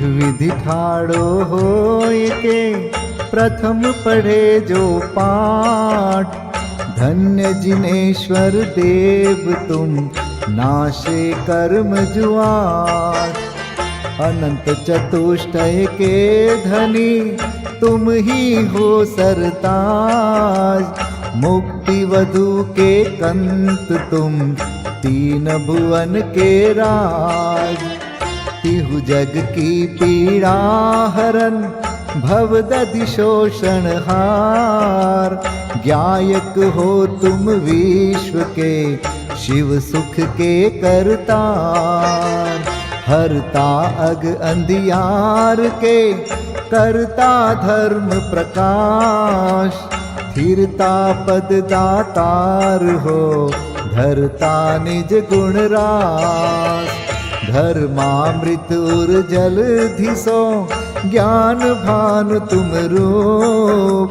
विधि ठाड़ो होय के प्रथम पढ़े जो पाठ। धन्य जिनेश्वर देव तुम नाशे कर्म जुआट। अनंत चतुष्टय के धनी तुम ही हो सरताज। मुक्ति वधु के कंत तुम तीन भुवन के राज। तिहु जग की पीड़ा हरन भव दधि शोषण हार। ज्ञायक हो तुम विश्व के शिव सुख के करतार। हरता अग अंधियार के करता धर्म प्रकाश। स्थिरता पद दातार हो धरता निज गुण रास। धर्मामृत उर जल धिसो ज्ञान भानु तुम रूप।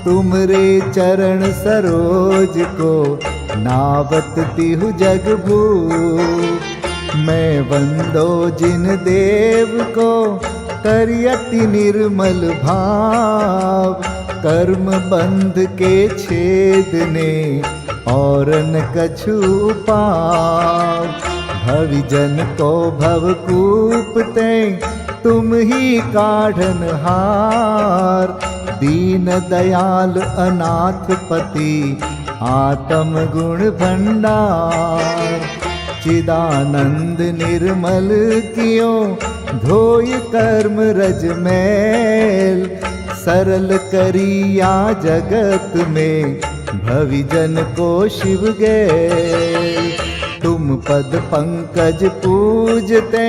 तुमरे चरण सरोज को नावत तिहु जग भूप। मैं वंदो जिन देव को करियति निर्मल भाव। कर्म बंध के छेदने और न कछु पाव। भविजन को भवकूपते तुम ही काढ़न हार। दीन दयाल अनाथ पति आत्म गुण भंडार। चिदानंद निर्मल कियो धोय कर्म रज मैल। सरल करिया जगत में भविजन को शिव गैल। तुम पद पंकज पूजते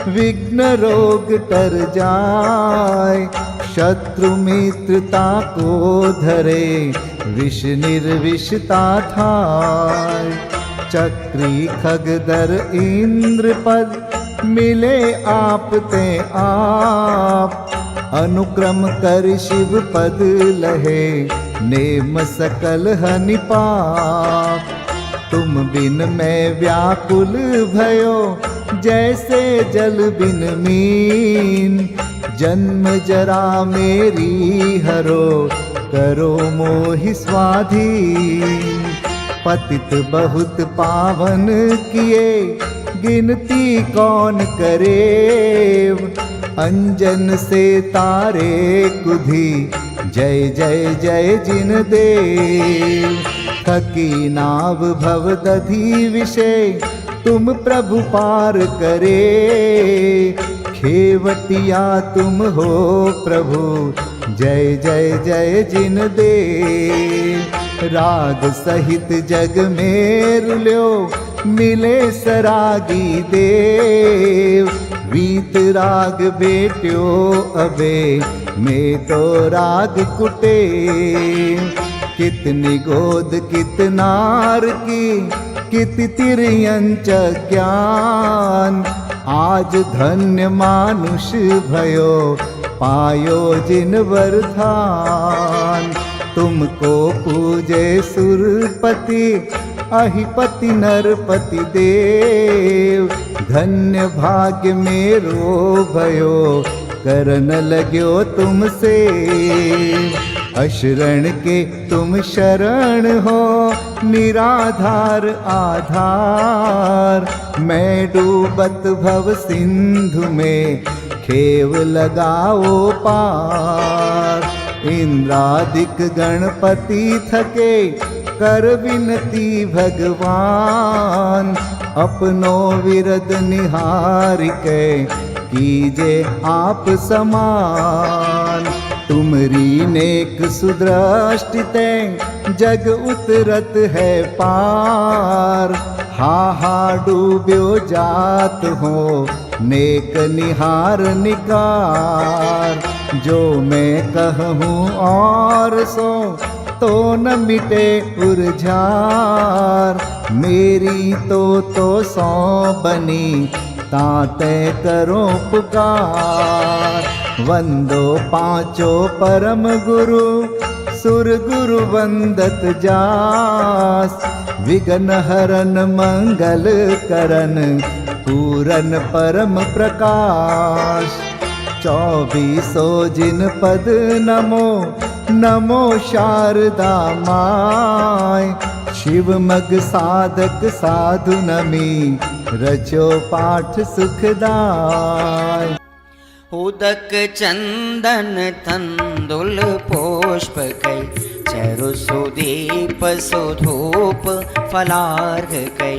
विघ्न रोग तर जाय। शत्रु मित्रता को धरे विष निर्विषता थाय। चक्री खगदर इंद्र पद मिले आप ते आप। अनुक्रम कर शिव पद लहे नेम सकल हनि पाप। तुम बिन मैं व्याकुल भयो जैसे जल बिन मीन। जन्म जरा मेरी हरो करो मोहि स्वाधीन। पतित बहुत पावन किए गिनती कौन करे। अंजन से तारे कुधी जय जय जय जिन देव। थकी नाव भव दधि विषय तुम प्रभु पार करे। खेवटिया तुम हो प्रभु जय जय जय जिन देव। राग सहित जग में रुल्यो मिले सरागी देव। वीत राग बेट्यो अबे में तो राग कुटे। कितनी गोद कितनार की कित तिर्यंच ज्ञान। आज धन्य मानुष भयो पायो जिन वरदान। तुमको पूजे सुरपति अहिपति नरपति देव। धन्य भाग्य मेरो भयो करन लग्यो तुमसे। अशरण के तुम शरण हो निराधार आधार। मैं डूबत भव सिंधु में खेव लगाओ पार। इंद्रादिक गणपति थके कर विनती भगवान। अपनो विरद निहारिके कीजे आप समान। तुमरी नेक सुदृष्टिते जग उतरत है पार। हा हा डूब्यो जात हो नेक निहार निकार। जो मैं कहूँ और सो तो न मिटे उर्झार। मेरी तो सौ बनी ताते करो पुकार। वंदो पांचों परम गुरु सुर गुरु वंदत जास। विघ्न हरन मंगल करन पूरन परम प्रकाश। 24 जिन पद नमो नमो शारदा माय। शिव मग साधक साधु नमी रचो पाठ सुखदाय। उदक चंदन तंदुल पुष्प कै चरु सुदीप सुधूप फलार्घ कै।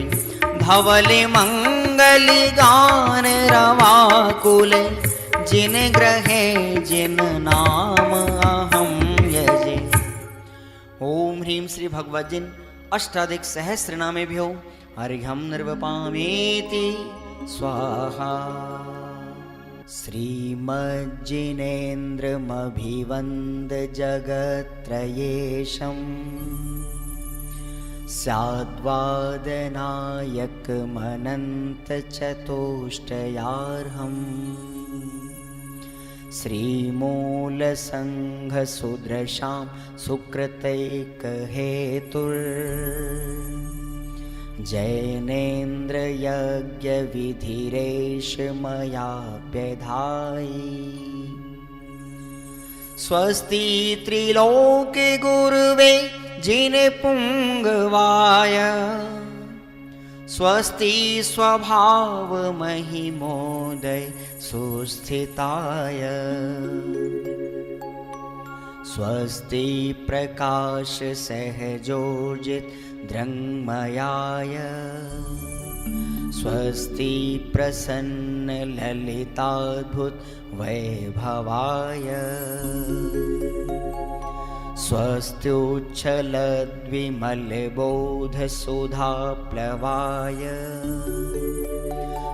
धवल मंगल गान रवाकुल जिन ग्रहे जिन नाम अहम यजे। ओम ह्रीं श्री भगवद्जिन अष्टाधिक सहस्र नामे भ्यो अर्घ्यं निर्वपामेति स्वाहा। श्रीमज्जिनेन्द्रमभिवन्द जगत्त्रयेशं स्याद्वादनायकमनन्तचतुष्टयार्हम्। श्रीमूलसङ्घसुदृशां सुकृतैकहेतुर् जैनेन्द्रयज्ञविधिरेष मयाप्यधायि। स्वस्ति त्रिलोके गुरुवे जिनपुङ्गवाय। स्वस्ति स्वभाव महिमोदय सुस्थिताय। स्वस्ति प्रकाश सहजोजित दृङ्मयाय। स्वस्ति प्रसन्न ललिताद्भुत वैभवाय। स्वस्त्युच्छलद्विमलबोधसुधाप्लवाय।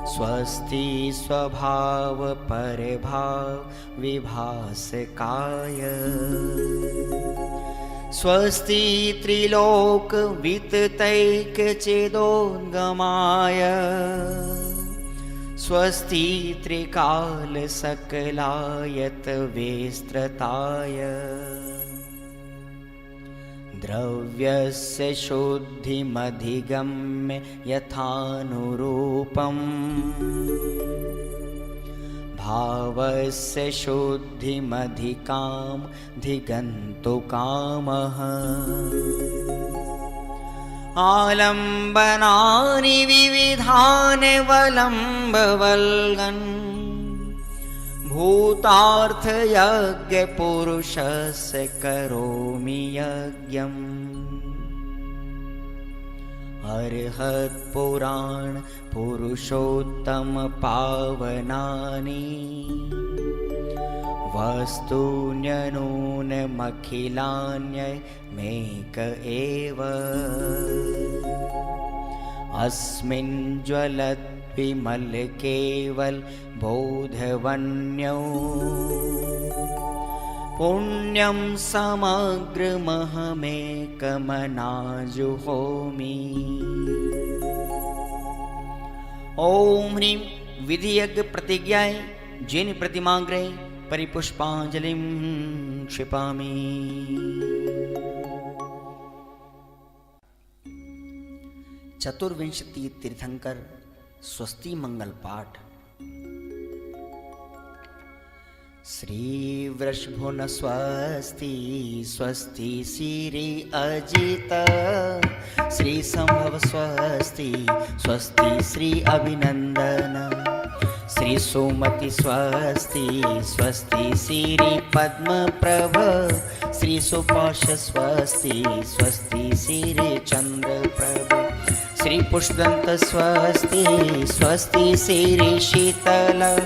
स्वस्ति स्वभाव परभाव विभासकाय। स्वस्ति त्रिलोक विततैकचिदोद्गमाय। स्वस्ति त्रिकाल सकलायत विस्तृताय। द्रव्यस्य शुद्धिमधिगम्य यथानुरूपम्। भावस्य शुद्धिमधिकाम् धिगन्तुकामः। आलम्बनानि विविधानि वलम्बवल्गन्। भूतार्थयज्ञपुरुषस्य करोमि यज्ञम्। अर्हत्पुराण पुरुषोत्तम पावनानि। वस्तून्यनूनमखिलान्यमेक एव। अस्मिन् ज्वलत् विमल केवल बोधवन्यो। पुण्यं समग्रमहमेकमनाजुहोमि। ओम ह्रीं विधियज्ञ प्रतिज्ञाय जिन प्रतिमाग्रे परिपुष्पांजलिं क्षिपामि। चतुर्विंशति तीर्थंकर स्वस्ति मंगल पाठ। श्री वृषभुन स्वस्ति स्वस्ति श्री अजित। श्री संभव स्वस्ति स्वस्ति श्री अभिनंदन। श्री सुमति स्वस्ति स्वस्ति श्री पद्म प्रभ। श्री सुपाश स्वस्ति स्वस्ति श्री चंद्र प्रभ। श्री पुष्पदंत स्वस्ति स्वस्ति श्री शीतल।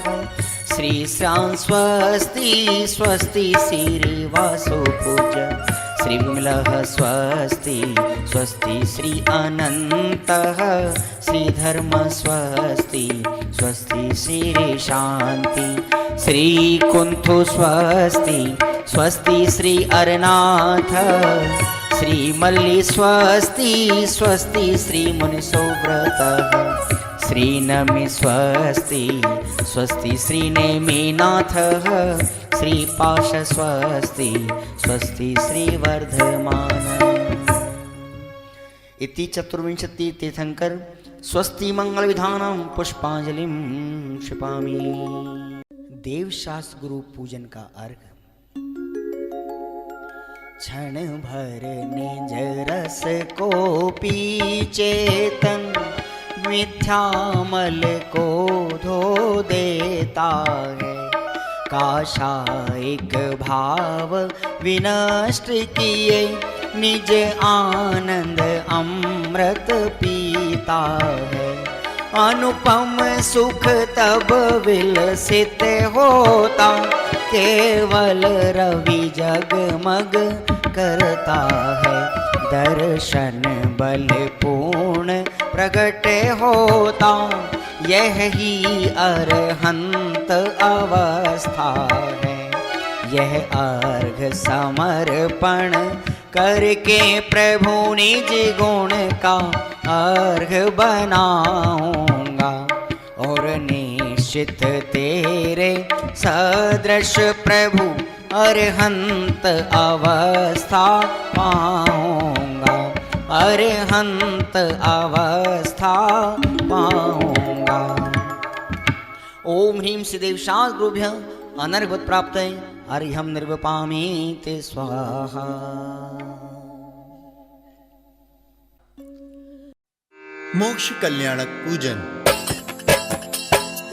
श्री श्याम स्वस्ति स्वस्ति श्री वासुपूज। श्री विमलः स्वस्ति स्वस्ति श्री अनन्तः। श्री धर्म स्वस्ति स्वस्ति श्री शांति। श्री कुंथु स्वस्ति स्वस्ति श्री अरनाथ। श्री मल्ली स्वस्ति स्वस्ति श्री मुनिसुव्रतः। श्री नमि स्वस्ति स्वस्ति श्री नेमिनाथः। श्री पाश स्वस्ति स्वस्ति श्री वर्धमान। इति चतुर्विंशति तीर्थंकर स्वस्ति मंगल विधानं पुष्पांजलिं क्षिपामि। देवशास्त्र गुरु पूजन का अर्घ। क्षण भर निज रस को पी चेतन, मिथ्यामल को धो देता है। काषायिक भाव विनष्ट किए, निज आनंद अमृत पीता है। अनुपम सुख तब विलसित होता, केवल रवि जगमग करता है। दर्शन बल पूर्ण प्रगट होता, यह ही अरहंत अवस्था है। यह अर्घ समर्पण करके प्रभु निज गुण का अर्घ बनाऊंगा, और निश्चित तेरे सदृश प्रभु अरहंत अवस्था पाऊंगा, अरहंत अवस्था पाऊंगा। ओम ह्रीं श्रीदेव शास्त्र गुरुभ्यः अनर्घवत् प्राप्तये अर्घ्यं निर्वपामि ते स्वाहा। मोक्ष कल्याणक पूजन।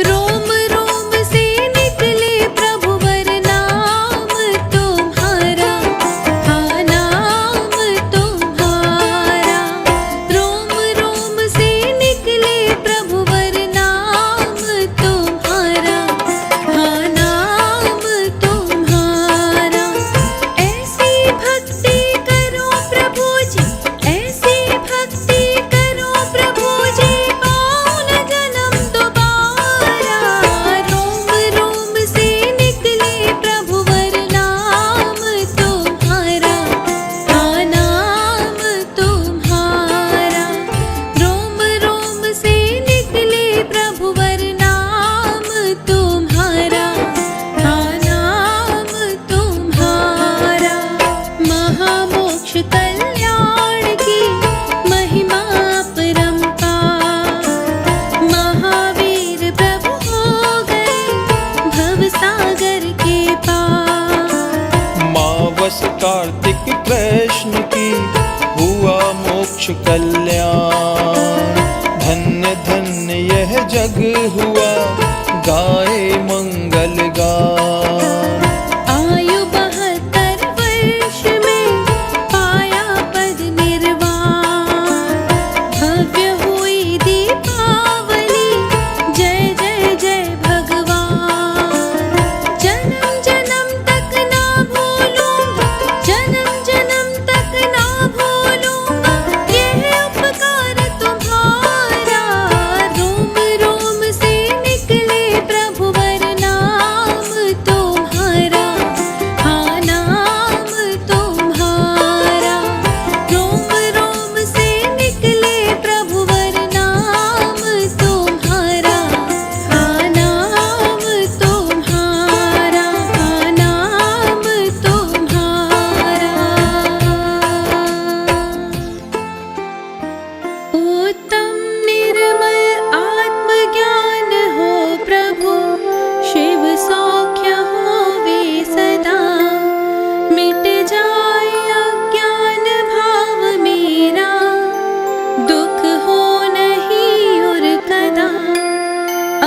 रोम रोम से निकले प्रभु वर नाम तुम्हारा, हाँ नाम तुम्हारा। रोम रोम से निकले प्रभु वर नाम तुम्हारा, हाँ नाम तुम्हारा। ऐसी भक्ति करो प्रभु जी, ऐसी भक्ति करो प्रभु जी, पाओ न जन्म दोबारा। रोम रोम से निकले प्रभु वर नाम तुम्हारा, हाँ नाम तुम्हारा। रोम रोम से निकले प्रभु वर नाम तुम्हारा, हाँ नाम तुम्हारा। महामोक्ष कल्याण की महिमा परंपार, महावीर प्रभु हो गए भवसागर के पार। मावस कार्तिक कृष्ण की हुआ मोक्ष कल्याण। धन्य धन्य यह जग हुआ, गाए मंगल गान। आयु 72 वर्ष में पाया पद निर्वाण। भव्य हुई दीपावली, जय जय जय भगवान। जन्म जन्म तक ना भूलूंगा, जन्म जन्म तक ना भूलूंगा, यह उपकार तुम्हारा। रोम रोम से निकले प्रभु वर नाम तुम्हारा, हाँ नाम तुम्हारा। रोम रोम से निकले प्रभु वर नाम तुम्हारा, हाँ नाम तुम्हारा, हाँ नाम तुम्हारा। उत्तम निर्मल आत्मज्ञान हो प्रभु, शिव सौख्य होवे सदा। मिट जाए अज्ञान भाव मेरा, दुख हो नहीं और कदा।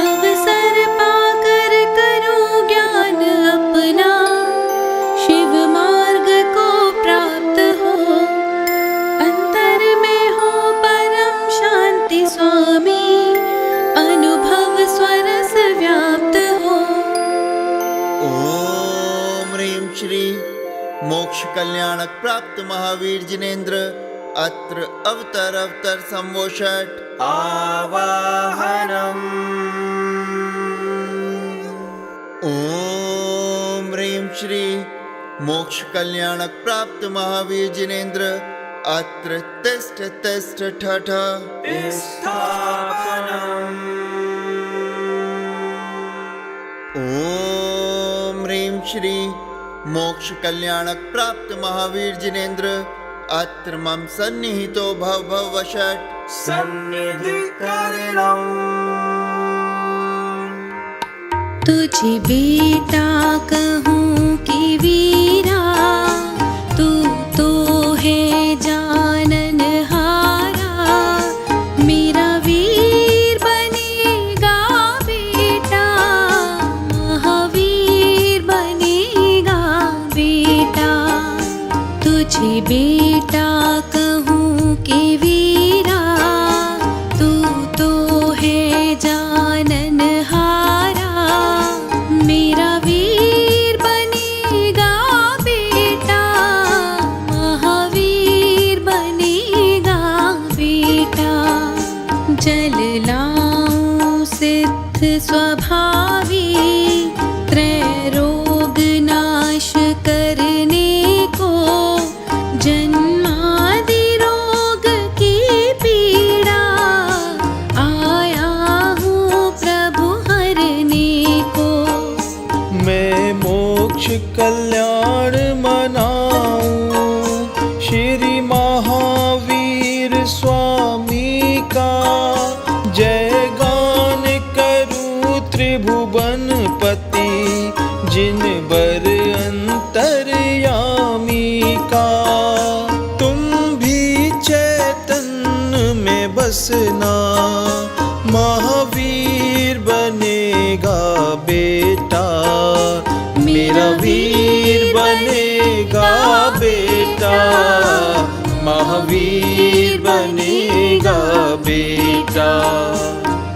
अवसर पाकर करूं ज्ञान अपना, शिव मार्ग को प्राप्त हो। अंतर में हो परम शांति स्वामी, अनुभव स्वरस व्याप्त हो। ओम ह्रीं श्री मोक्ष कल्याणक प्राप्त महावीर जिनेन्द्र अत्र अवतर संवोषट आवाहनम्। ओम ह्रीं श्री मोक्ष कल्याणक प्राप्त महावीर जिनेन्द्र अत्र तिष्ठ तिष्ठ ठठ ओम ह्रीं श्री मोक्ष कल्याणक प्राप्त महावीर जिनेन्द्र अत्र मम सन्निहितो भव भव वषट् सन्निधिकरणम्। तुझे बेटा कहूँ कि वीरा, तू तो है जाननहारा। मेरा वीर बनेगा बेटा, महावीर बनेगा बेटा। तुझे बेटा कहूँ कि वीरा, तू तो है जाननहारा। मेरा वीर बनेगा बेटा, महावीर बनेगा बेटा। जल लाऊं सिद्ध स्वभावी, त्रय रोग नाश करने को। जन्मादि रोग की पीड़ा, आया हूँ प्रभु हरने को। मैं मोक्ष कल्याण मनाऊं श्री महावीर स्वामी का। जय गान करूं त्रिभुवन पति, जिन बर अंतर्यामी का। तुम भी चैतन्य में बसना, महावीर बनेगा बेटा। मेरा वीर बनेगा बेटा, महावीर बनेगा बेटा।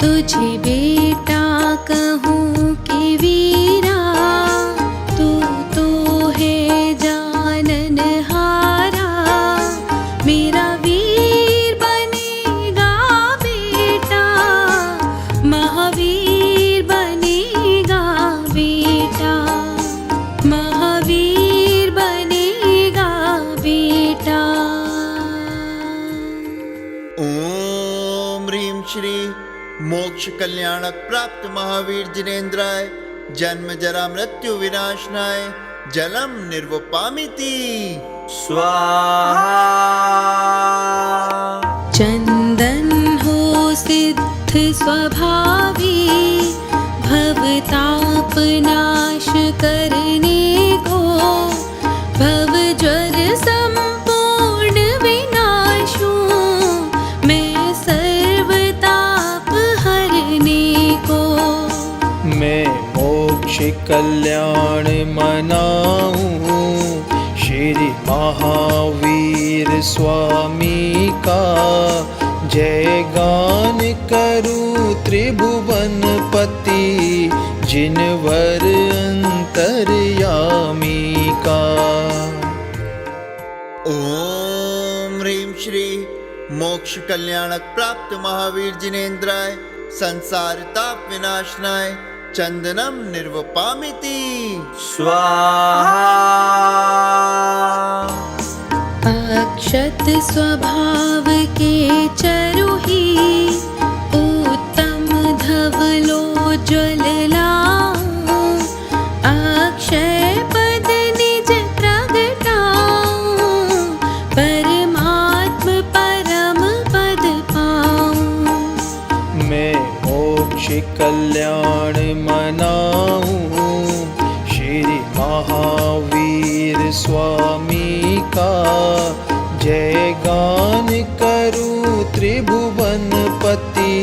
तुझे बेटा कहूँ कि वीरा, तू तो है जाननहारा। मेरा वीर बनेगा बेटा, महावीर बनेगा बेटा। महावीर बनेगा बेटा। ओम ह्रीं श्री मोक्ष कल्याणक प्राप्त महावीर जिनेन्द्राय, जन्म जरा मृत्यु विनाशनाय, जलम निर्वपामिति स्वाहा। चंदन हो सिद्ध स्वभावी, भवताप नाश करने को। भव ज्वर संपूर्ण विनाशू, मैं सर्वताप हरने को। मैं मोक्ष कल्याण मनाऊं श्री महावीर स्वामी का। जय गान करूं त्रिभुवन पति, जिन वर अंतर्यामी का। ओम ह्रीं श्री मोक्ष कल्याणक प्राप्त महावीर जिनेन्द्राय, संसार ताप विनाशनाय, चंदनम निर्वपामिति स्वाहा। अक्षत स्वभाव के चरुही, उत्तम धवलो ज्वललाऊं। अक्षय पद निज प्रगटाऊं, परमात्म परम पद पाऊं। मैं मोक्ष कल्याण मनाऊं श्री महावीर स्वामी का। जय गान करूं त्रिभुवन पति,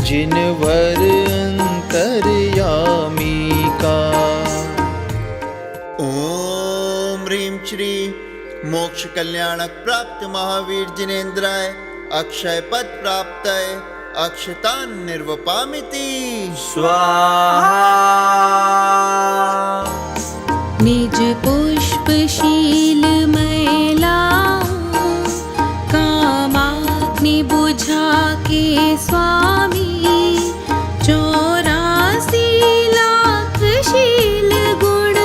जिन वर अंतर्यामी का। ओम ह्रीं श्री मोक्ष कल्याणक प्राप्त महावीर जिनेन्द्राय, अक्षय पद प्राप्तय, अक्षतान निर्वपामिति स्वाहा। निज पुष्पशील मैलाऊं, कामाग्नि बुझा के स्वामी। 84 लाख शील गुण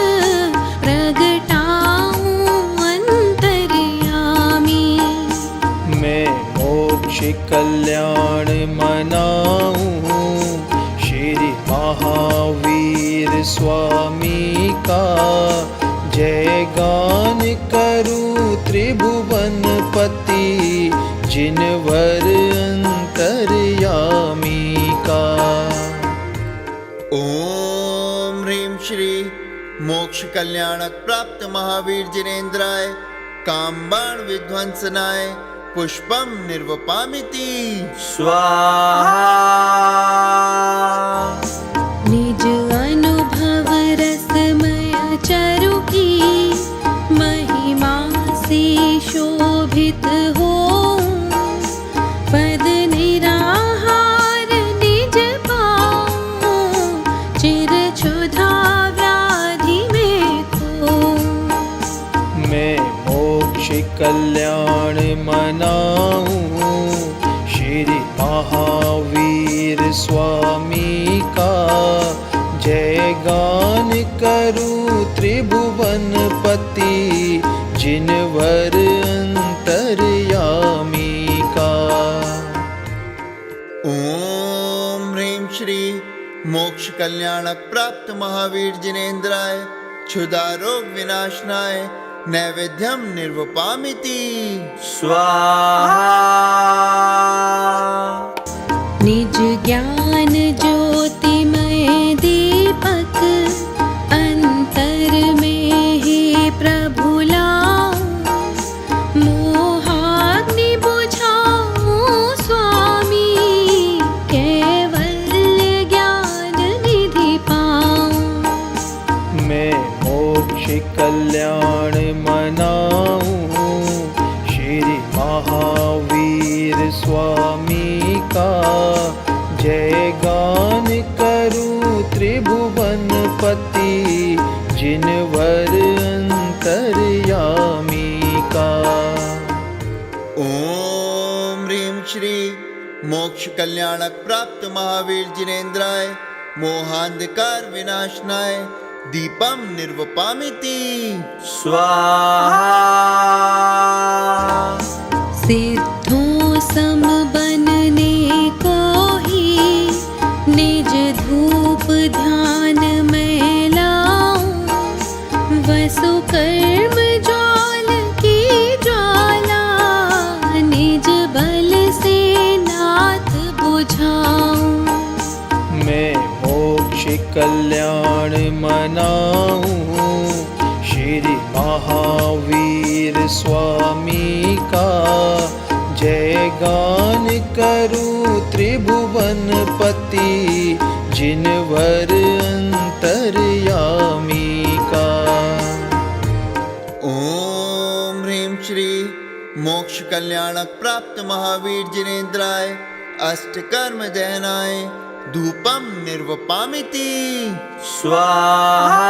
प्रगटाऊं अंतर्यामी। मैं मोक्ष कल्याण मनाऊं श्री महावीर स्वामी का। जय गान करूं त्रिभुवन पति, जिन वर अंतर्यामी का। ओम मोक्ष कल्याणक प्राप्त महावीर जिनेन्द्राय कामबाण विध्वंसनाय पुष्पम निर्वपामिति स्वाहा। निज अनुभव रसमय चरु की महिमा से शोभित हो पद निराहार निज पाओ चिर क्षुधा व्याधि में खो। मैं मोक्ष कल्याण मनाऊं श्री महावीर स्वामी का जय गान करूं त्रिभुवन पति जिनवर अंतर्यामी का। ओम ह्रीं श्री मोक्ष कल्याणक प्राप्त महावीर जिनेन्द्राय क्षुधा रोग विनाशनाय नैवेद्यम निर्वपामिति स्वाहा। निज ज्ञान ज्योतिमय दीपक अंतर में हे प्रभु लाओ मोहाग्नि बुझाओ स्वामी कैवल्य ज्ञान निधि पाओ। मैं मोक्ष कल्याण मनाऊं श्री महावीर स्वामी का जय गान करूं त्रिभुवन पति जिनवर अंतर्यामी का। ओम ह्रीं श्री मोक्ष कल्याणक प्राप्त महावीर जिनेन्द्राय मोहांधकार विनाशनाय दीपम निर्वपामिति स्वाहा। सिद्धों सम बनने को ही निज धूप ध्यान में लाऊं वसु कर्म ज्वाल की ज्वाला निज बल से नाथ बुझाऊं। मैं मोक्ष कल्याण मनाऊं श्री महावीर स्वामी का जय गान करूं त्रिभुवन पति जिनवर अंतर्यामी का। ओम ह्रीं श्री मोक्ष कल्याणक प्राप्त महावीर जिनेन्द्राय अष्टकर्म दहनाय धूपम निर्वपामिति स्वाहा।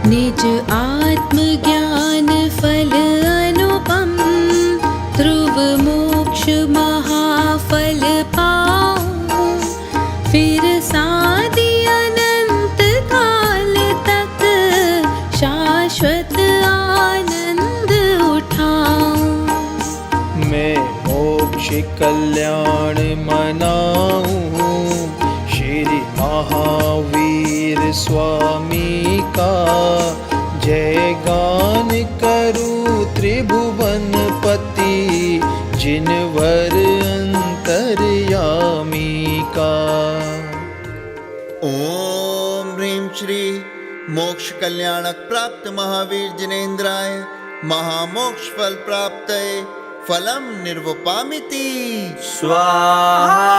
निज आत्मज्ञान फल अनुपम ध्रुव मोक्ष महाफल पाओ फिर सादि अनंत काल तक शाश्वत आनंद उठाओ। मैं मोक्ष कल्याण मनाऊं श्री महावीर स्वामी का जय गान करूं त्रिभुवन पति जिनवर अंतर्यामी का। ओम ह्रीं श्री मोक्ष कल्याणक प्राप्त महावीर जिनेन्द्राय महामोक्ष फल प्राप्तये फलम निर्वपामिति स्वाहा।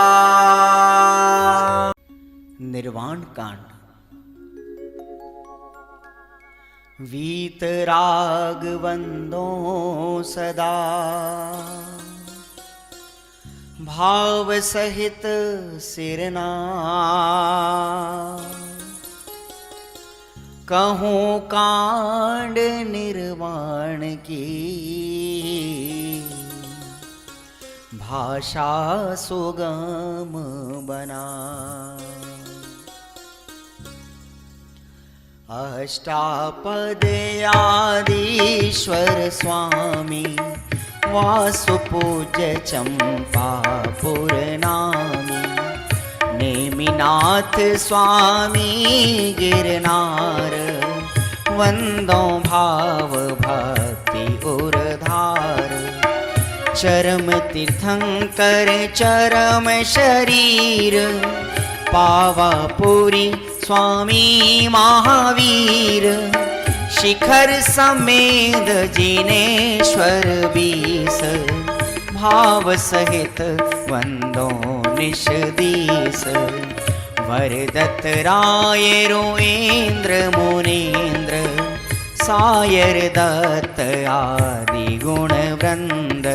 निर्वाण कांड। वीतराग वंदो सदा भाव सहित सिरना कहूँ कांड निर्वाण की भाषा सुगम बना। अष्टापदयाधीश्वर स्वामी वासुपूज्य चंपापुर नामी नेमिनाथ स्वामी गिरनार वंदो भाव भक्ति उर्धार चरम तीर्थंकर चरम शरीर पावापुरी स्वामी महावीर, शिखर समेत जिनेश्वर 20, भाव सहित वंदो निश दीस। वरदत्त राय रोएंद्र मुनीन्द्र, सायर दत्त आदि गुण वृंद।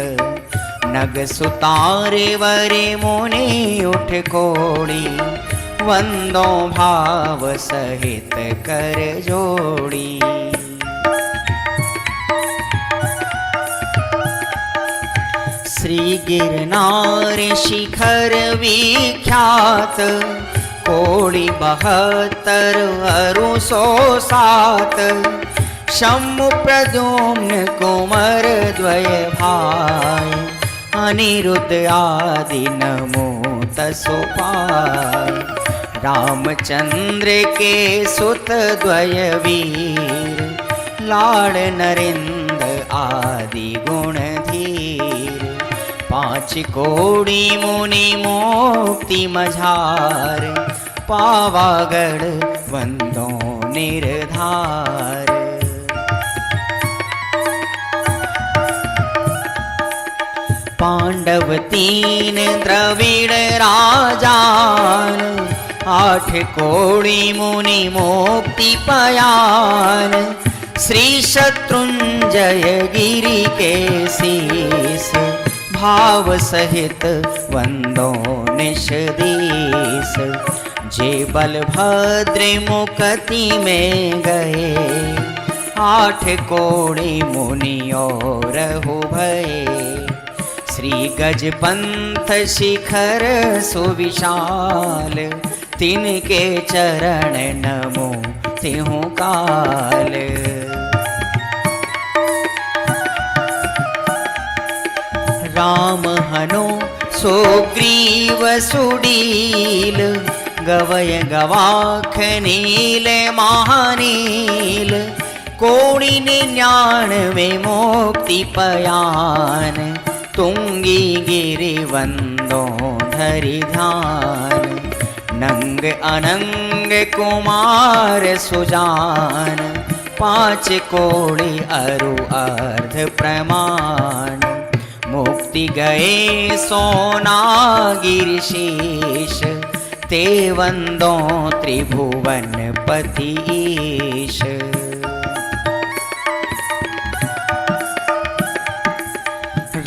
नग सुतारे वरे मुनि उठ कोड़ी, वंदो भाव सहित कर जोड़ी। श्री गिरनार शिखर विख्यात, कोड़ी 72 अरु 107। शम्भु प्रद्युम्न कुमार द्वय भाई, अनिरुद्ध आदि नमो तसो पाय। रामचंद्र के सुत द्वय वीर, लाड़ नरेंद्र आदि गुण धीर। 5 कोड़ी मुनि मुक्ति मझार, पावागढ़ वंदो निर्धार। पांडव 3 द्रविड़ राजान, 8 कोड़ी मुनि मुक्ति पयान। श्री शत्रुंजय गिरि के शीस, भाव सहित वंदो निश दीस। जे बलभद्र मुकति में गए, 8 कोड़ी मुनि और हो भये। श्री गजपंथ शिखर सुविशाल, तिनके चरण नमो तिहु काल। राम हनो सुग्रीव सुडील, गवय गवाख नील महानील। कोड़ी 99 मुक्ति पयान, तुंगी गिरि वंदो धरि ध्यान। नंग अनंग कुमार सुजान, 5 कोड़ी अरु अर्ध प्रमाण। मुक्ति गए सोनागिरि शीश, ते वंदो त्रिभुवन पति ईश।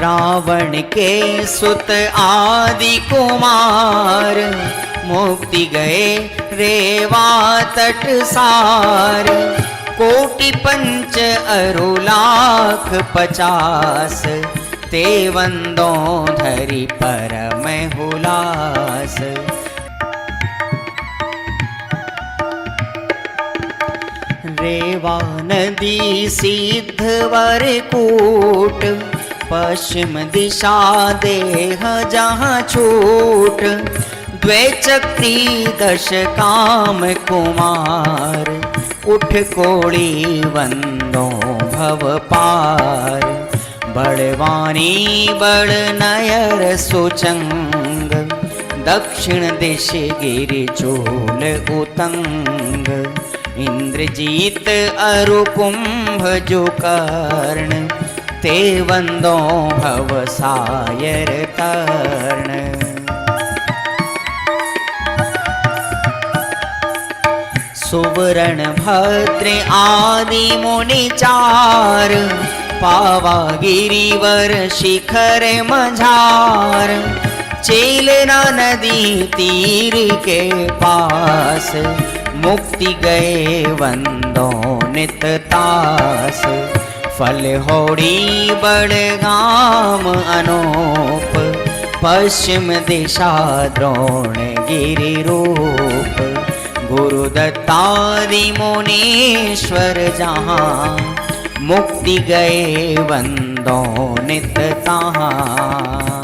रावण के सुत आदि कुमार, मुक्ति गए रेवा तट सार। कोटि 5 अरु लाख 50, ते वंदो धरि परम हुलास। रेवा नदी सिद्ध वर कूट, पश्चिम दिशा देह जहाँ छूट। द्वैचक्री 10 काम कुमार, उठ कोड़ी वंदो भव पार। बड़वानी बड़ नयर सुचंग, दक्षिण दिश गिरि चूल उतंग। इंद्रजीत अरु कुंभ जो कर्ण, ते वंदो भव सायर कर्ण। सुवर्ण भद्र आदि मुनि 4, पावा गिरिवर शिखर मझार। चेलना नदी तीर के पास, मुक्ति गए वंदो नित तास। फल होड़ी बड़गाम अनूप, पश्चिम दिशा द्रोण गिरि रूप। गुरु दत्तादि मुनीश्वर जहाँ, मुक्ति गए वंदो नित तहाँ।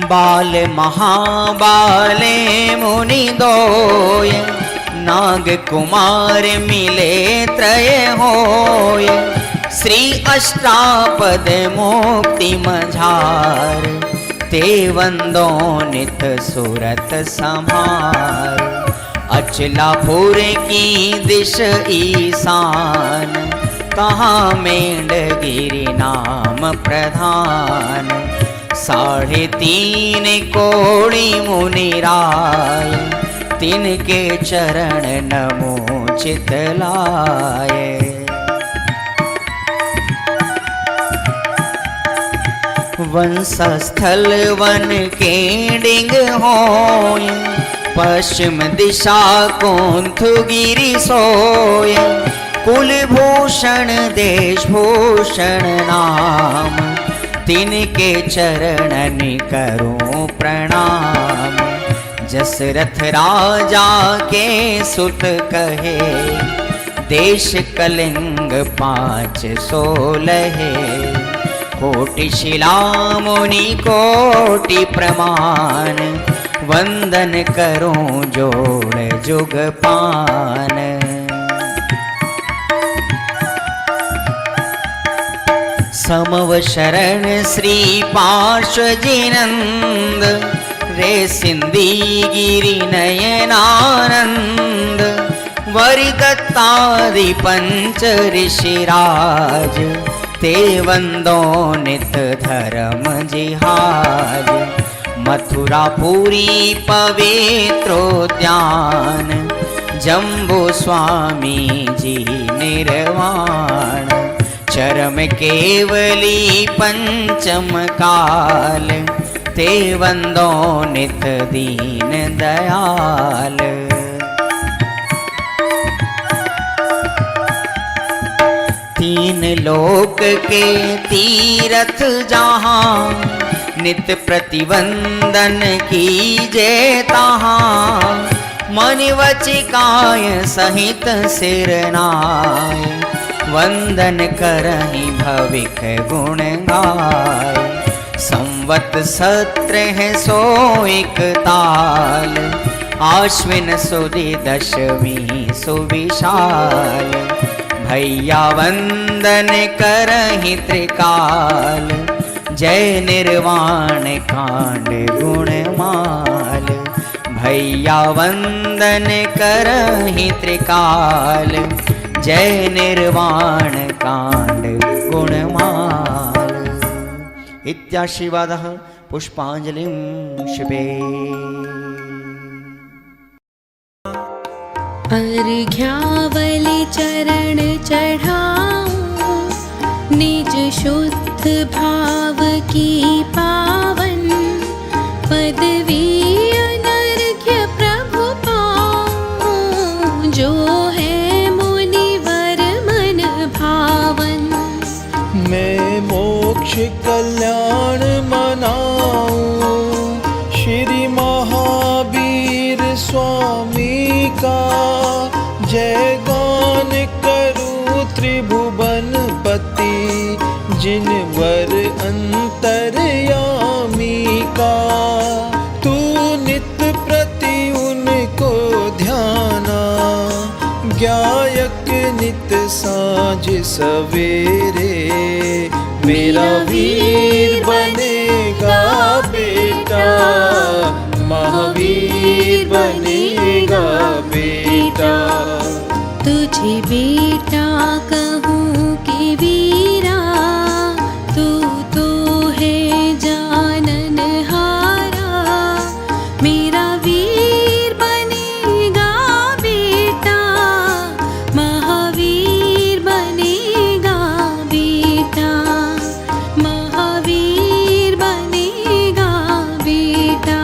बाल महाबाले मुनि दोय, नाग कुमार मिले त्रय होय। श्री अष्टापद मुक्ति मझार, ते वंदो नित सूरत संहार। अचलापुर की दिश ईशान, कहाँ मेंढगिरि नाम प्रधान। 3.5 कोड़ी मुनिराय, तिनके चरण नमो चितलाय। वंशस्थल वन के डिंग होय, पश्चिम दिशा कोंथुगिरि सोय। कुलभूषण देशभूषण नाम, तिनके चरणन करूं प्रणाम। जसरथ राजा के सुत कहे, देश कलिंग 516। कोटि शिला मुनि कोटि प्रमाण, वंदन करूं जोड़ जुग पान। समव शरण श्री पार्श्वजिनंद, रे सिंधी गिरि नयनानंद। वरिदत्तादि पंच ऋषिराज, ते वंदो नित धर्म जिहाज। मथुरापुरी पवित्रोद्यान, जम्बू स्वामी जी निर्वाण। चरम केवली पंचम काल, ते वंदो नित दीन दयाल। तीन लोक के तीरथ जहाँ, नित प्रतिवंदन कीजे तहाँ। मन वचि काय सहित सिर नाय, वंदन करहि भविक गुण गाय। संवत 1701 ताल, आश्विन सुदी दशमी सुविशाल। भैया वंदन करहि त्रिकाल, जय निर्वाण कांड गुणमाल। भैया वंदन करहि त्रिकाल, जय निर्वाण कांड गुणमाल। इत्याशीर्वादः पुष्पांजलिं शिवे। अर्घ्यावलि चरण चढ़ाऊं, निज शुद्ध भाव की पावन। पदवी अनर्घ्य प्रभु पाऊं, जो है मुनिवर मन भावन। मैं मोक्ष कल्याण मनाऊं, श्री महावीर स्वामी का। जय गान करूं त्रिभुवन पति, जिन वर अंतर्यामी का। तू नित प्रति उनको ध्याना, गायक नित साँझ सवेरे। मेरा वीर बनेगा बेटा, महावीर बनेगा बेटा। तुझे बेटा कहूँ कि वीरा, तू तो है जाननहारा। मेरा वीर बनेगा बेटा, महावीर बनेगा बेटा। महावीर बनेगा बेटा।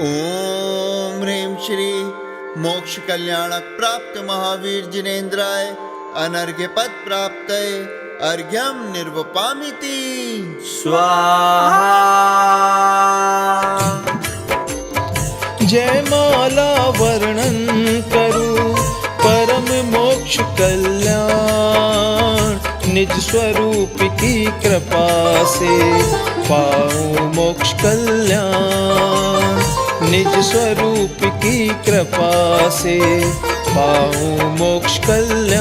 ओम ह्रीं श्री मोक्ष कल्याणक प्राप्त महावीर जिनेन्द्राय अनर्घ्य पद प्राप्तये अर्घ्यम निर्वपामिति स्वाहा। जयमाला वर्णन करूं परम मोक्ष कल्याण। निज स्वरूप की कृपा से पाऊं मोक्ष कल्याण। निज स्वरूप की कृपा से पाऊं मोक्ष कल्याण।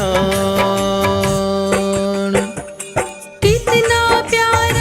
कितना प्यार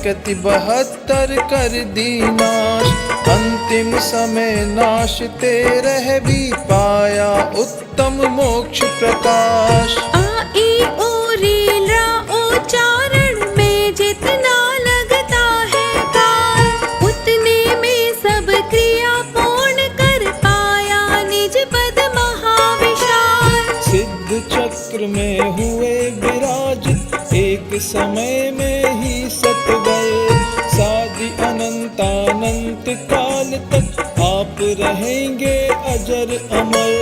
कति 72 कर दी नाश। अंतिम समय नाश तेरह भी पाया उत्तम मोक्ष प्रकाश। आई ओ रील रा उच्चारण में जितना लगता है काल, उतने में सब क्रिया पूर्ण कर पाया निज पद महाविशाल। सिद्ध चक्र में हुए विराजित एक समय में ही सतबल। साधि अनंतानंत काल तक आप रहेंगे अजर अमर।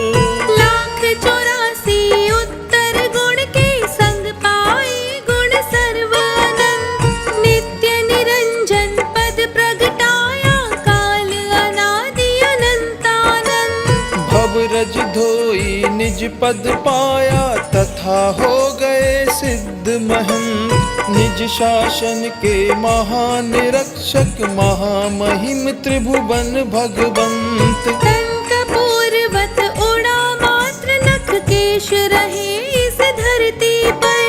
1,84 उत्तर गुण के संग पाए गुण सर्वानंद। नित्य निरंजन पद प्रगटाया काल अनादि अनंतानंद। भवरज धोई निज पद पाया तथा हो गए सिद्ध महंत। निज शासन के महानिरक्षक महामहिम त्रिभुवन भगवंत। टंक पूर्वत उड़ा मात्र नख केश रहे इस धरती पर।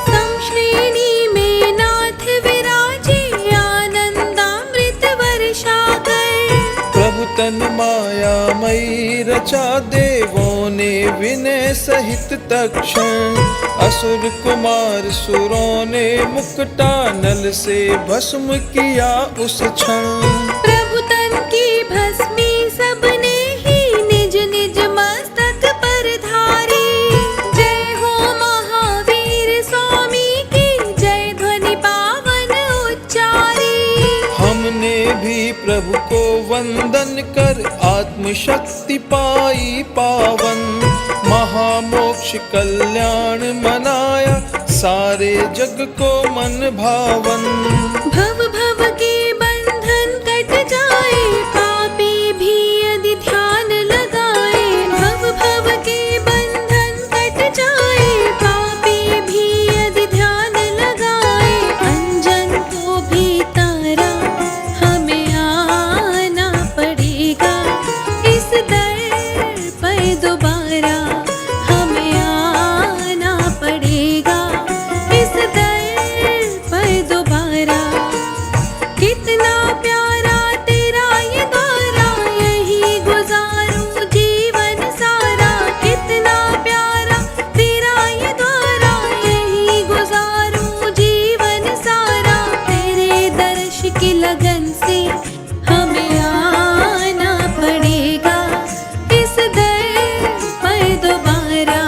समश्रेणी में नाथ विराजे आनंदामृत वर्षा कर। प्रभु तन माया मई रचा देवों ने विनय सहित तक्षण। असुर कुमार सुरों ने मुकुटानल से भस्म किया उस क्षण। प्रभु तन की भस्मी सबने ही निज निज मस्तक पर धारी। जय हो महावीर स्वामी की जय ध्वनि पावन उच्चारी। हमने भी प्रभु को वंदन कर आत्मशक्ति पाई पावन। महामोक्ष कल्याण मनाया सारे जग को मन भावन। भव भव के बंधन कट जाए पापी भी यदि ध्यान लगाए। भव भव के बंधन कट जाए पापी भी यदि ध्यान लगाए। अंजन को भी तारा हमें आना पड़ेगा इस दर पर दोबारा। हमें आना पड़ेगा इस दर पर दोबारा। कितना प्यारा तेरा ये द्वारा, यही गुजारूं जीवन सारा। कितना प्यारा तेरा ये द्वारा, यही गुजारूं जीवन सारा। तेरे दर्श की लगन से हमें आना पड़ेगा इस दर पर दोबारा।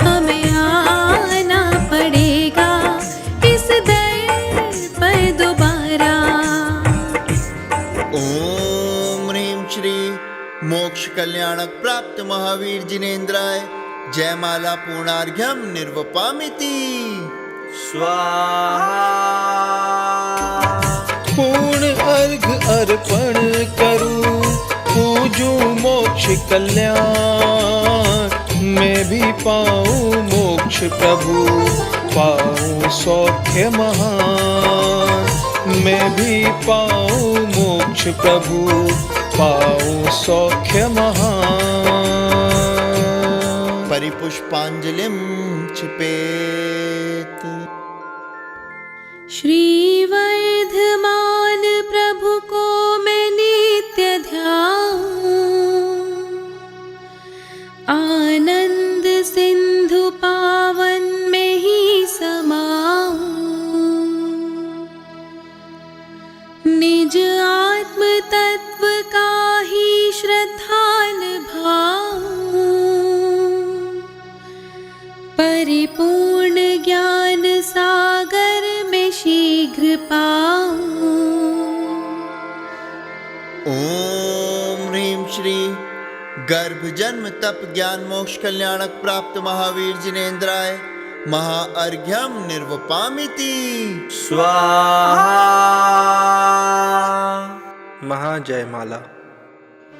हमें आना पड़ेगा इस दर पर दोबारा। ओम ह्रीं श्री मोक्ष कल्याणक प्राप्त महावीर जिनेन्द्राय जयमाला पूर्णार्घ्यम निर्वपामिति। पूर्ण अर्घ अर्पण करूं पूजूं मोक्ष कल्याण। मैं भी पाऊं मोक्ष प्रभु पाऊं सौख्य महान। मैं भी पाऊं मोक्ष प्रभु पाऊं सौख्य महान। परिपुष्पांजलिं क्षिपेत्। श्री वर्धमान प्रभु को मैं नित्य ध्याऊं। आनंद सिंधु पावन में ही समाऊं। निज आत्म तत्व का ही श्रद्धा निभाऊं। परिपूर्ण ज्ञान सागर में शीघ्र पाऊं। ओम ह्रीं श्री गर्भ जन्म तप ज्ञान मोक्ष कल्याणक प्राप्त महावीर जिनेन्द्राय महाअर्घ्यम निर्वपामिति। स्वाहा। महाजयमाला।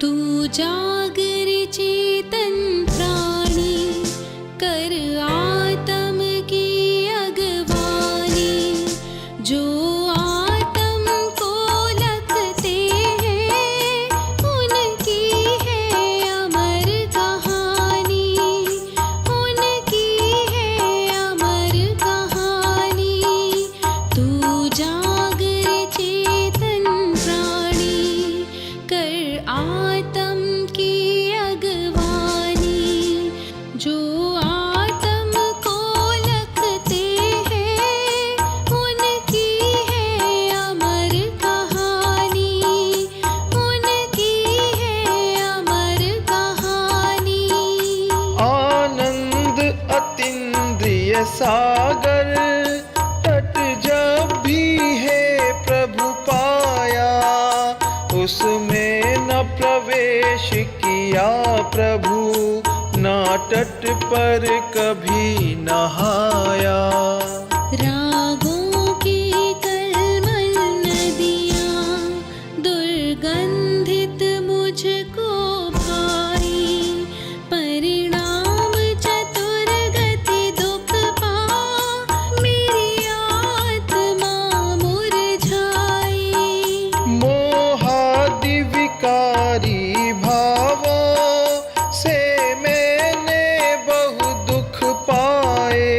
तू जागर चेतन प्राणी कर आत्म की अगवानी। जो आत्म को लगते हैं उनकी है अमर कहानी। उनकी है अमर कहानी। तू जागर सागर तट जब भी है प्रभु पाया, उसमें न प्रवेश किया प्रभु, ना तट पर कभी नहाया। रागों की कलमल नदियाँ दुर्गंधित मुझको भाई, परिणाम चतुर गति दुख पा, मेरी आत्मा मुरझाई। मोहादि विकारी भावों से मैंने बहु दुख पाए,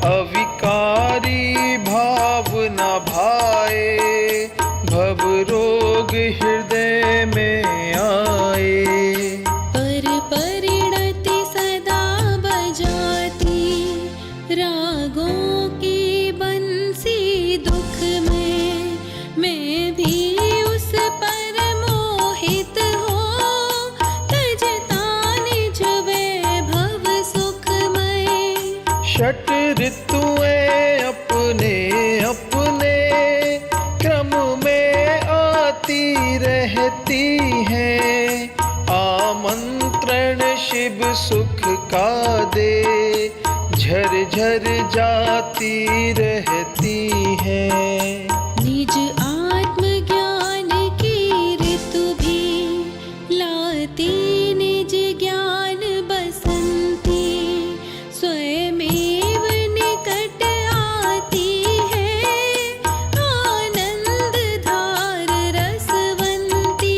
अविकारी भाव न भाए, भव रोग हृदय में आए। पर परिणति सदा बजाती, रागों की बंसी दुख में, मैं भी उस पर मोहित हो, तजता निज वैभव सुखमय। षट ऋतुएं अपने अपने क्रम में आती रहती हैं, आमंत्रण शिव सुख का दे, झर झर जाती रहती हैं। निज आत्मज्ञान की ऋतु भी लाती, निज ज्ञान बसंती, स्वयमेव निकट आती है, आनंद धार रसवंती।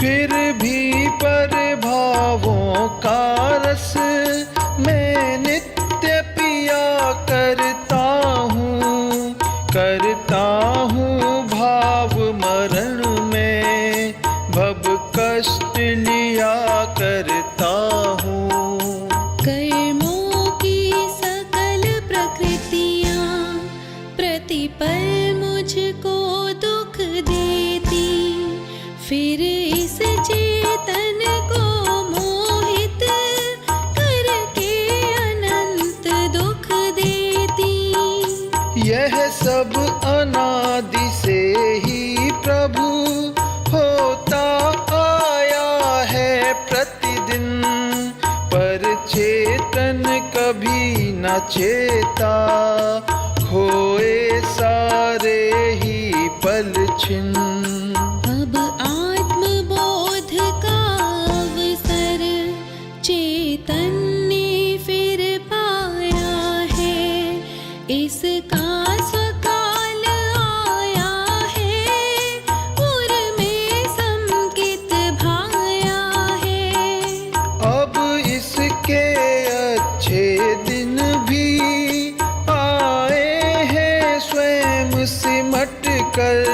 फिर भी पर भावों का रस मैं नित्य पिया करता हूँ भाव मरण में, भव कष्ट लिया करता हूँ। कर्मों की सकल प्रकृतियाँ प्रतिपल मुझको दुख देती, फिर इस चेतन को मोहित करके अनंत दुख देती। यह सब अनादि से ही प्रभु होता आया है प्रतिदिन, पर चेतन कभी न चेता, खोए सारे ही पल छिन। अब आत्मबोध का अवसर चैतन्य फिर पाया है, इसका स्वकाल आया है, उर में संकित भाया है। अब इसके अच्छे दिन भी आए हैं स्वयं सिमट कर,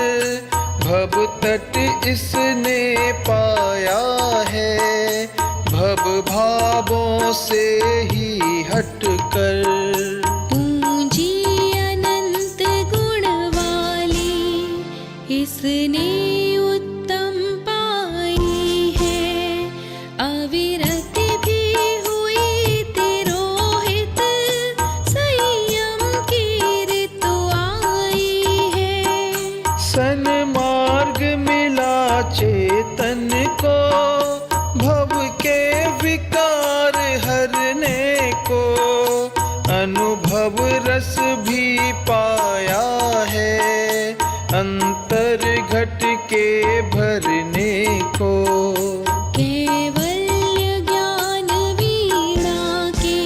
भव तट इसने पाया है, भव भावों से ही हट कर। पूंजी अनंत गुण वाली इसने उत्तम पाई है, अविरत भी हुई तिरोहित, संयम की ऋतु आई है। सन्मार्ग मिला चेतन को, भव के विकार हरने को, अनुभव रस भी पाया है, अंतर घट के भरने को। कैवल्य ज्ञान वीणा के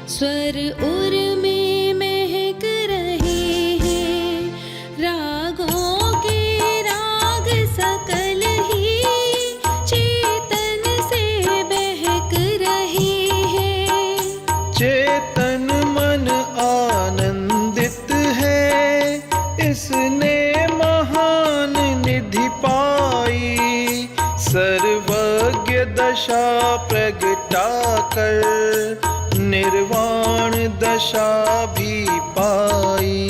स्वर उर में महक रहे हैं, रागों के राग सकल ही चेतन से बहक रहे हैं। चेतन मन आनंदित है, इसने महान निधि पाई, सर्वज्ञ दशा प्रगटा कर, निर्वाण दशा भी पाई।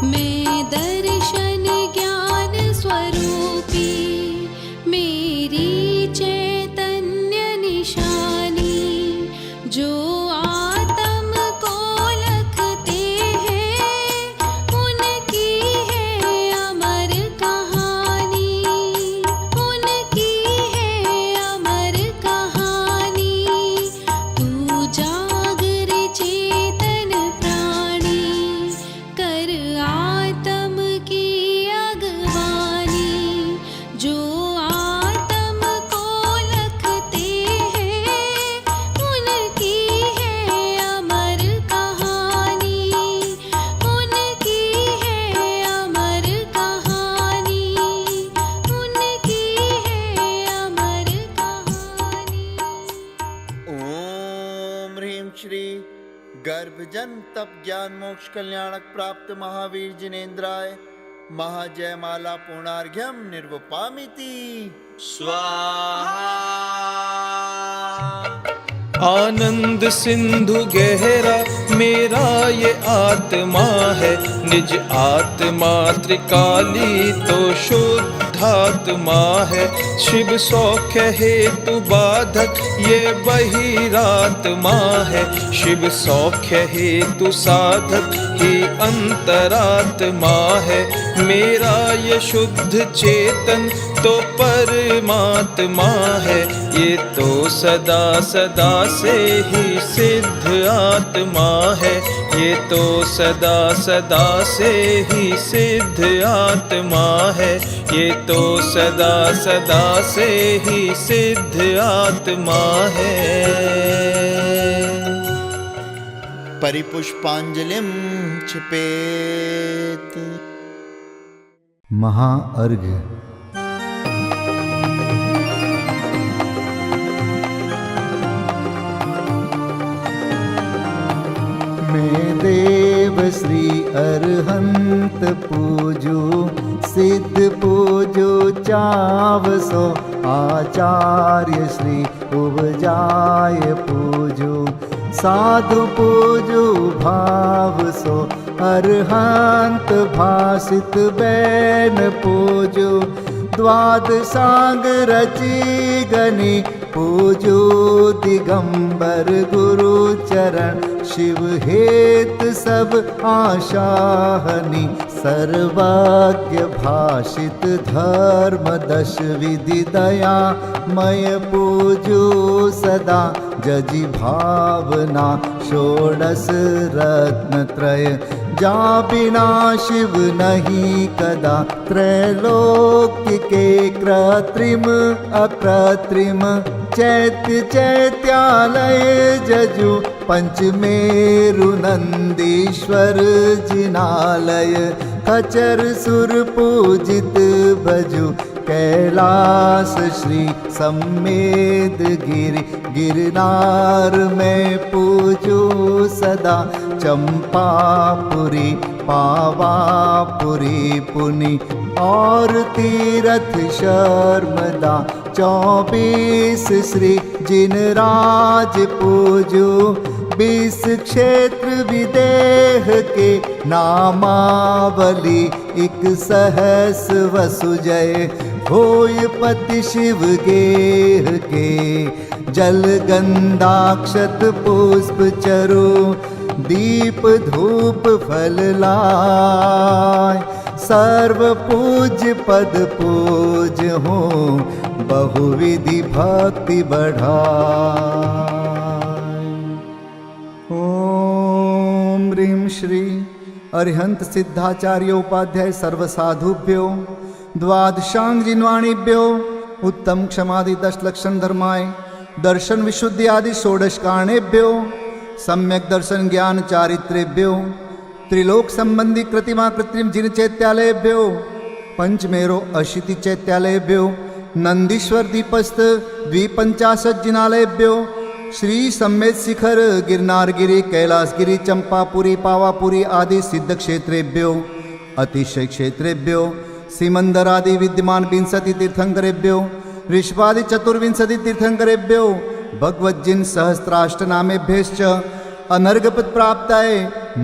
मैं दर्शन ज्ञान स्वरूपी, मेरी चैतन्य निशानी, जो आत्म को गर्भजन तप ज्ञान मोक्ष कल्याणक प्राप्त महावीर जिनेन्द्राय महाजयमाला पूर्णार्घ्यम निर्वपामिति स्वाहा। आनंद सिंधु गहरा मेरा ये आत्मा है, निज आत्मा त्रिकाली तो शुद्धात्मा है। शिव सौख्य हेतु बाधक ये बहिरात्मा है, शिव सौख्य हेतु साधक ही अंतरात्मा है। मेरा ये शुद्ध चेतन तो परमात्मा है, ये तो सदा सदा से ही सिद्ध आत्मा है, ये तो सदा सदा से ही सिद्ध आत्मा है, ये तो सदा सदा से ही सिद्ध आत्मा है। परिपुष्पांजलिम क्षिपेत। महाअर्घ्य। मैं देव श्री अरहंत पूजू, सिद्ध पूजू चावसो, आचार्य श्री उपजाय पूजू, साधु पूजू भाव सो, अरहंत भासित बैन पूजू, द्वादशांग रची गनी पूजू, दिगंबर गुरु चरण शिव हेत सब आशाहनी, सर्वज्ञ भाषित धर्म दश विधि दया मय पूजू सदा, जजी भावना षोडश रत्न त्रय, जा बिना शिव नहीं कदा, त्रैलोक्य के कृत्रिम अकृत्रिम, चैत्य चैत्यालय जजु, पंचमेरु नंदीश्वर जिनालय, खचर सुर पूजित भजु, कैलास श्री सम्मेद गिरि, गिरनार में पूजू सदा, चंपापुरी पावापुरी पुनि, और तीरथ शर्मदा, 24 श्री जिनराज पूजू, 20 क्षेत्र विदेह के नामावली, 1 सहस वसुजय, होय पति शिव गेह के, जल गंधाक्षत पुष्प चरु, दीप धूप फल लाय, सर्व पूज्य पद पूज हो, बहुविधि भक्ति बढ़ाय। ओम ह्रीं श्री अरिहंत सिद्धाचार्य उपाध्याय सर्व साधुभ्यो, द्वादशांग जिन्वाणीभ्यो, उत्तम क्षमादि 10 लक्षण धर्माय, दर्शन विशुद्धि आदि 16 कारणेभ्यो, सम्यक दर्शन ज्ञान चारित्रेभ्यो, त्रिलोक संबंधी कृतिमा कृत्रिम जिन चैत्यालयभ्यो, पंचमेरो अशीति चैत्यालयभ्यो, नंदीश्वर दीपस्थ 250 जिनालयभ्यो, श्री सम्मेद शिखर गिरनारगिरी कैलासगिरी चंपापुरी पावापुरी आदि सिद्ध क्षेत्रेभ्यो, अतिशय क्षेत्रेभ्यो, सिमंदर आदि विद्यमान 20 तीर्थंकरेभ्यो, ऋषभादि 24 तीर्थंकरेभ्यो, भगवज्जिन सहस्राष्टनामेभ्यश्च अनर्घपद प्राप्ताय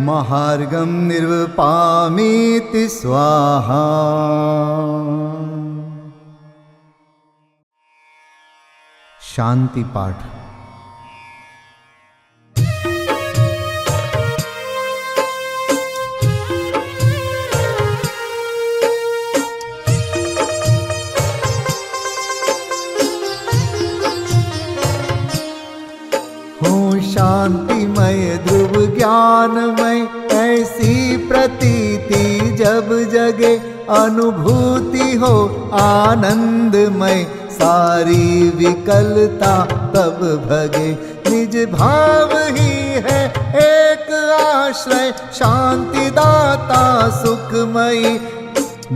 महार्घम निर्वपामीति स्वाहा। शांति पाठ। शांतिमय ध्रुव ज्ञानमय ऐसी प्रतीति जब जगे, अनुभूति हो आनंदमय सारी विकलता तब भगे। निज भाव ही है एक आश्रय, शांति दाता सुखमयी,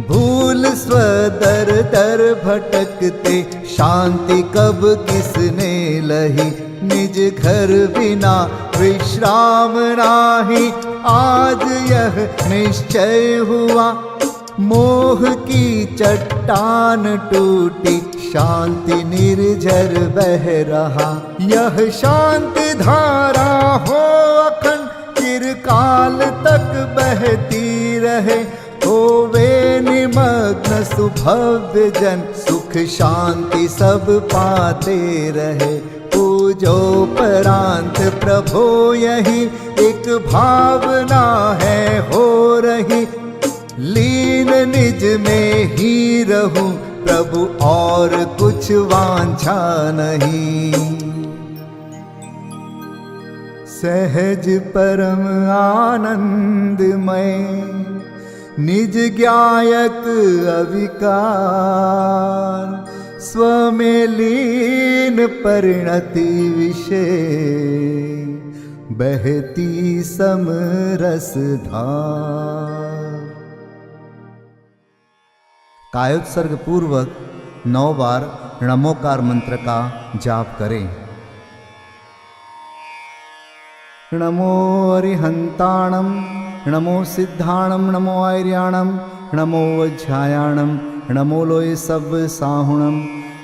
भूल स्वदर दर भटकते, शांति कब किसने लही। निज घर बिना विश्राम नाही। आज यह निश्चय हुआ मोह की चट्टान टूटी, शांति निर्झर बह रहा। यह शांति धारा हो अखंड, चिरकाल तक बहती रहे। होवे निमग्न सुभव्य जन, सुख शांति सब पाते रहे। पूजोपरांत प्रभो यही एक भावना है हो रही। लीन निज में ही रहूं प्रभु, और कुछ वांछा नहीं। सहज परम आनंदमय, निज ज्ञायक अविकार। स्व में लीन परिणति विषय, बहती समरस धार। कायोत्सर्ग पूर्वक 9 बार नमोकार मंत्र का जाप करें। नमो अरिहंताणं, नमो सिद्धाणं, नमो आर्याणं, नमो वज्रायाणं, नमो लोय सब साहुणं।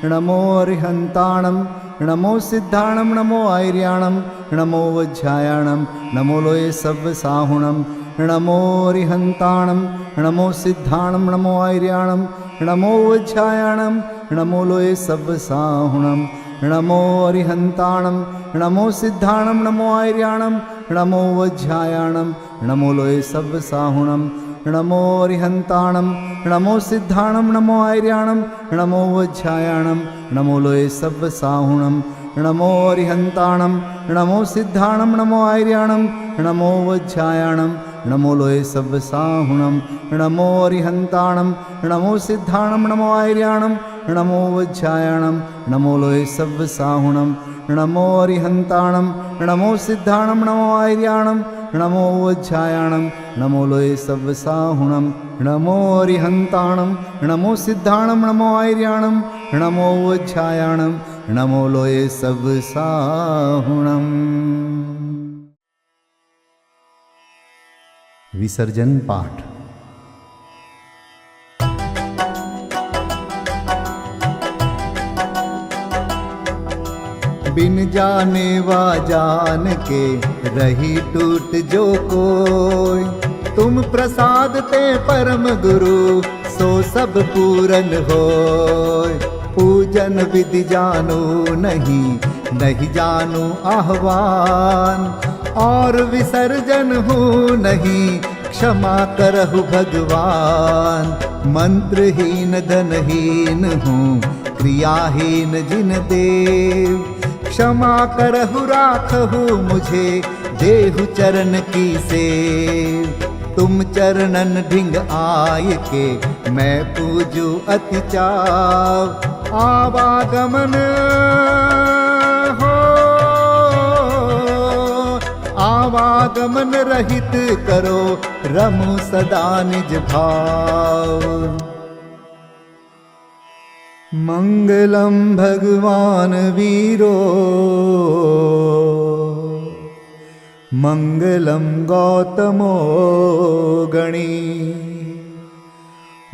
नमो अरिहंताणं, नमो सिद्धाणं, नमो आर्याणं, नमो वज्रायाणं, नमो लोय सब साहुणं। नमो अरिहंताणं, नमो सिद्धाणं, नमो आर्याणं, नमो वज्रायाणं, नमो लोय सब साहुणं। नमो अरिहंताणं, नमो सिद्धाणं, नमो आर्याणं, नमो वज्रायाणं, नमो लोय सब साहुणं। नमो अरिहंताणं, नमो सिद्धाणं, नमो आर्याणं, नमो वज्रायाणं, नमो लोय सब साहुणं। नमो अरिहंताणं, नमो सिद्धाणं, नमो आर्याणं, नमो वज्रायाणं, नमो लोय सब साहुणं। नमो अरिहंताणं, नमो सिद्धाणं, नमो आर्याणं, नमो वज्रायाणं, नमो लोय सब साहुणं। नमो अरिहंताणं, नमो सिद्धाणं, नमो आर्याणं, नमो वज्रायाणं, नमो लोय सब साहुणं। नमो अरिहंताणं, नमो सिद्धाणं, नमो आर्याणं, नमो वज्रायाणं, नमो लोय सब साहुणं। विसर्जन पाठ। बिन जाने वा जान के रही टूट जो कोई। तुम प्रसाद ते परम गुरु सो सब पूरन होय। पूजन विधि जानो नहीं, नहीं जानो आह्वान। और विसर्जन हूँ नहीं, क्षमा करहु भगवान। मंत्रहीन धनहीन हूँ, क्रियाहीन जिन देव। क्षमा करहु राखहु मुझे, देहु चरण की सेव। तुम चरणन ढिंग आय के, मैं पूजू अति चाव। आवागमन हो, आवागमन रहित करो, रमु सदा निज भाव। मंगलम भगवान वीरो, मंगलम गौतमो गणी।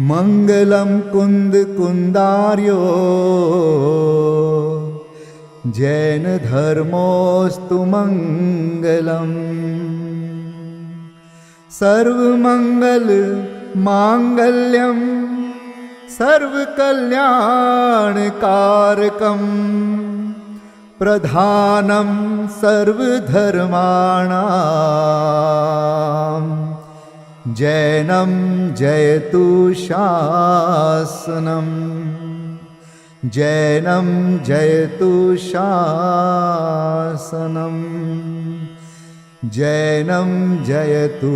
मंगलम कुंद कुंदार्यो, जैन धर्मोस्तु मंगलम। सर्वमंगल मांगल्यम, सर्वकल्याणकारकम्। प्रधानं सर्वधर्माणां, जैनं जयतु शासनम्। जैनं जयतु शासनम्। जैनं जयतु